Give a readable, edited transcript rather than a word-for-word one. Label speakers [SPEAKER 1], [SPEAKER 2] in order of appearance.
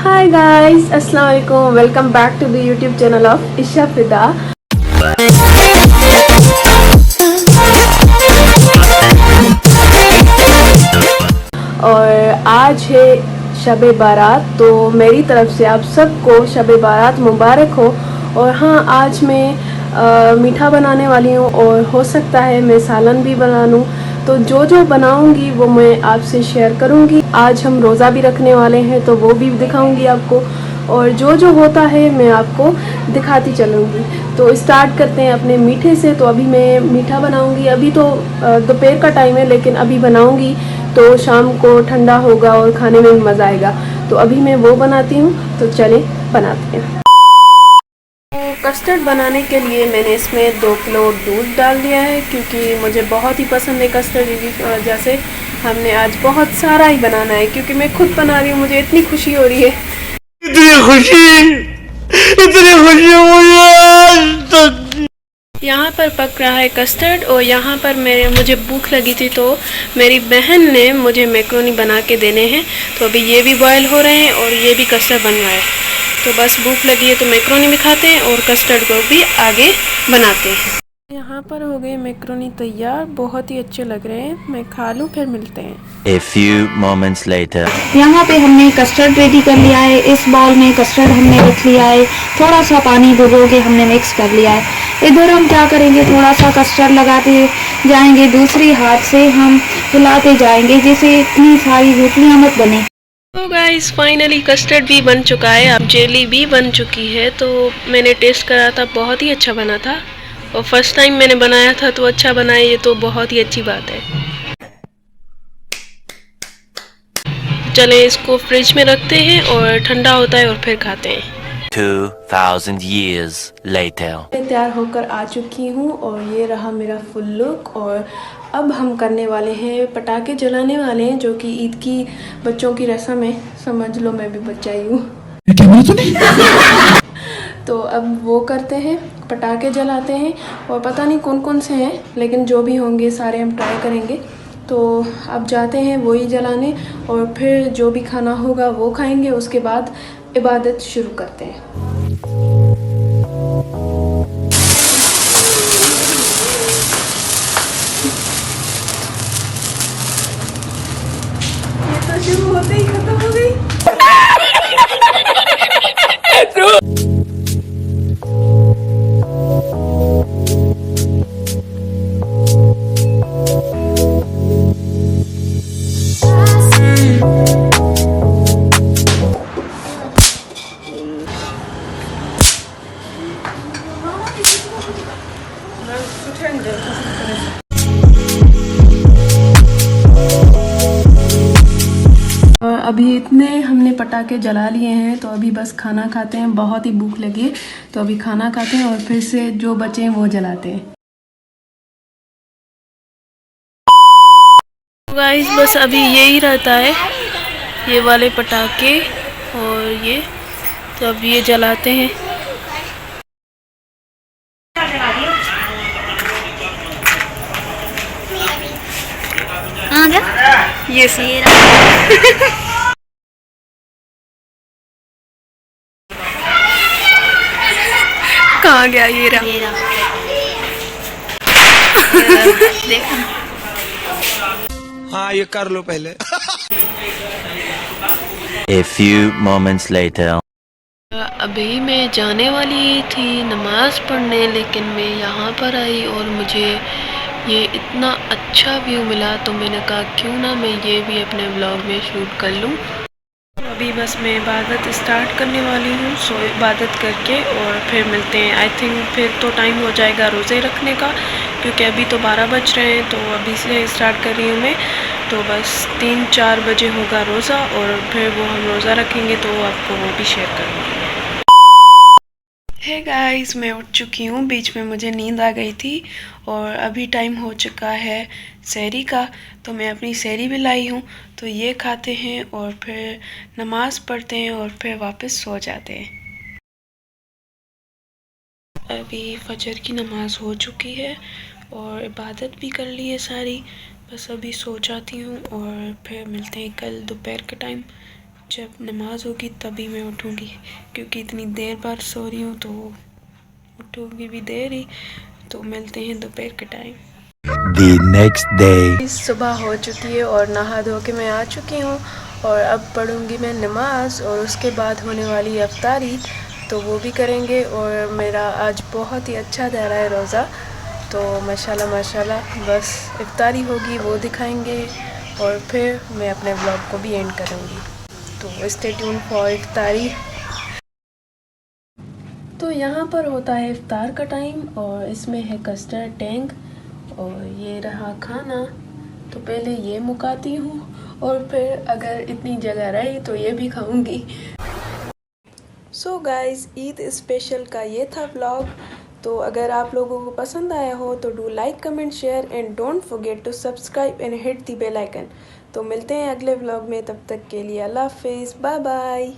[SPEAKER 1] हाय guys, अस्सलाम वालेकुम। Welcome back to the YouTube channel of Isha Fida. और आज है शब बारात, तो मेरी तरफ से आप सबको शब बारात मुबारक हो। और हाँ, आज मैं मीठा बनाने वाली हूँ और हो सकता है मैं सालन भी बना लूँ। तो जो जो बनाऊँगी वो मैं आपसे शेयर करूँगी। आज हम रोज़ा भी रखने वाले हैं तो वो भी दिखाऊँगी आपको, और जो जो होता है मैं आपको दिखाती चलूँगी। तो स्टार्ट करते हैं अपने मीठे से। तो अभी मैं मीठा बनाऊँगी। अभी तो दोपहर का टाइम है, लेकिन अभी बनाऊँगी तो शाम को ठंडा होगा और खाने में भी मज़ा आएगा। तो अभी मैं वो बनाती हूँ, तो चलें बनाते हैं। कस्टर्ड बनाने के लिए मैंने इसमें 2 किलो दूध डाल दिया है, क्योंकि मुझे बहुत ही पसंद है कस्टर्ड। की वजह से हमने आज बहुत सारा ही बनाना है, क्योंकि मैं खुद बना रही हूँ। मुझे इतनी खुशी हो रही है, इतनी खुशी मुझे। यहाँ पर पक रहा है कस्टर्ड, और यहाँ पर मुझे भूख लगी थी तो मेरी बहन ने मुझे मैक्रोनी बना के देने हैं। तो अभी ये भी बॉयल हो रहे हैं और ये भी कस्टर्ड बन रहा है। तो बस भूख लगी है तो मैक्रोनी भी खाते हैं और कस्टर्ड को भी आगे बनाते हैं। यहाँ पर हो गए मैक्रोनी तैयार, बहुत ही अच्छे लग रहे हैं। मैं खा लूँ, फिर मिलते हैं।
[SPEAKER 2] A few moments later.
[SPEAKER 3] यहाँ पे हमने कस्टर्ड रेडी कर लिया है। इस बाउल में कस्टर्ड हमने रख लिया है। थोड़ा सा पानी भिगो के हमने मिक्स कर लिया है। इधर हम क्या करेंगे, थोड़ा सा कस्टर्ड लगाते जाएंगे, दूसरी हाथ से हम हिलाते जाएंगे जिससे इतनी सारी गुठलियाँ मत बने।
[SPEAKER 1] तो गाइस, फाइनली कस्टर्ड भी बन चुका है, अब जेली भी बन चुकी है। तो मैंने टेस्ट करा था, बहुत ही अच्छा बना था। और फर्स्ट टाइम मैंने बनाया था तो अच्छा बना है, ये तो बहुत ही अच्छी बात है। चलें इसको फ्रिज में रखते हैं और ठंडा होता है और फिर खाते हैं।
[SPEAKER 2] 2000 years later.
[SPEAKER 1] मैं तैयार होकर आ चुकी हूँ और ये रहा मेरा फुल लुक। और अब हम करने वाले हैं, पटाखे जलाने वाले हैं, जो कि ईद की बच्चों की रस्म है। समझ लो मैं भी बच्चा ही हूँ। तो अब वो करते हैं, पटाखे जलाते हैं। और पता नहीं कौन कौन से हैं, लेकिन जो भी होंगे सारे हम ट्राई करेंगे। तो अब जाते हैं वही जलाने, और फिर जो भी खाना होगा वो खाएंगे। उसके बाद इबादत शुरू करते हैं। ये तो शुरू होते ही खत्म हो गई। अभी इतने हमने पटाखे जला लिए हैं, तो अभी बस खाना खाते हैं। बहुत ही भूख लगी है, तो अभी खाना खाते हैं और फिर से जो बचे हैं वो जलाते हैं। गाइस, बस अभी यही रहता है, ये वाले पटाखे और ये। तो अब ये जलाते हैं। ये कहाँ गया ये रहा।
[SPEAKER 4] हाँ, ये कर लो पहले।
[SPEAKER 2] A few moments later.
[SPEAKER 1] अभी मैं जाने वाली थी नमाज़ पढ़ने, लेकिन मैं यहाँ पर आई और मुझे ये इतना अच्छा व्यू मिला, तो मैंने कहा क्यों ना मैं ये भी अपने ब्लॉग में शूट कर लूँ। अभी बस मैं इबादत स्टार्ट करने वाली हूँ। सो इबादत करके और फिर मिलते हैं। आई थिंक फिर तो टाइम हो जाएगा रोज़े रखने का, क्योंकि अभी तो 12 बज रहे हैं। तो अभी से स्टार्ट कर रही हूँ मैं। तो बस 3-4 बजे होगा रोज़ा, और फिर वो हम रोज़ा रखेंगे तो आपको वो भी शेयर करूँगी। हे गाइस, मैं उठ चुकी हूँ। बीच में मुझे नींद आ गई थी और अभी टाइम हो चुका है सहरी का। तो मैं अपनी सहरी भी लाई हूँ, तो ये खाते हैं और फिर नमाज़ पढ़ते हैं और फिर वापस सो जाते हैं। अभी फजर की नमाज़ हो चुकी है और इबादत भी कर ली है सारी। बस अभी सो जाती हूँ और फिर मिलते हैं कल दोपहर के टाइम। जब नमाज होगी तभी मैं उठूँगी, क्योंकि इतनी देर बाद सो रही हूँ तो उठूँगी भी देर ही। तो मिलते हैं दोपहर के टाइम।
[SPEAKER 2] The next day.
[SPEAKER 1] सुबह हो चुकी है और नहा धो के मैं आ चुकी हूँ और अब पढ़ूँगी मैं नमाज और उसके बाद होने वाली इफ्तारी, तो वो भी करेंगे। और मेरा आज बहुत ही अच्छा जा रहा है रोज़ा, तो माशाल्लाह माशाल्लाह। बस इफ्तारी होगी वो दिखाएंगे और फिर मैं अपने ब्लॉग को भी एंड करूँगी, तो स्टे ट्यून फॉर इफ्तारी। तो यहाँ पर होता है इफ्तार का टाइम और इसमें है कस्टर्ड टैंक और ये रहा खाना। तो पहले ये मुकाती हूँ और फिर अगर इतनी जगह रही तो ये भी खाऊंगी। सो गाइस, ईद स्पेशल का ये था व्लॉग। तो अगर आप लोगों को पसंद आया हो तो do like comment share and don't forget to subscribe and hit the bell icon. तो मिलते हैं अगले व्लॉग में, तब तक के लिए अल्लाह हाफिज़, बाय बाय।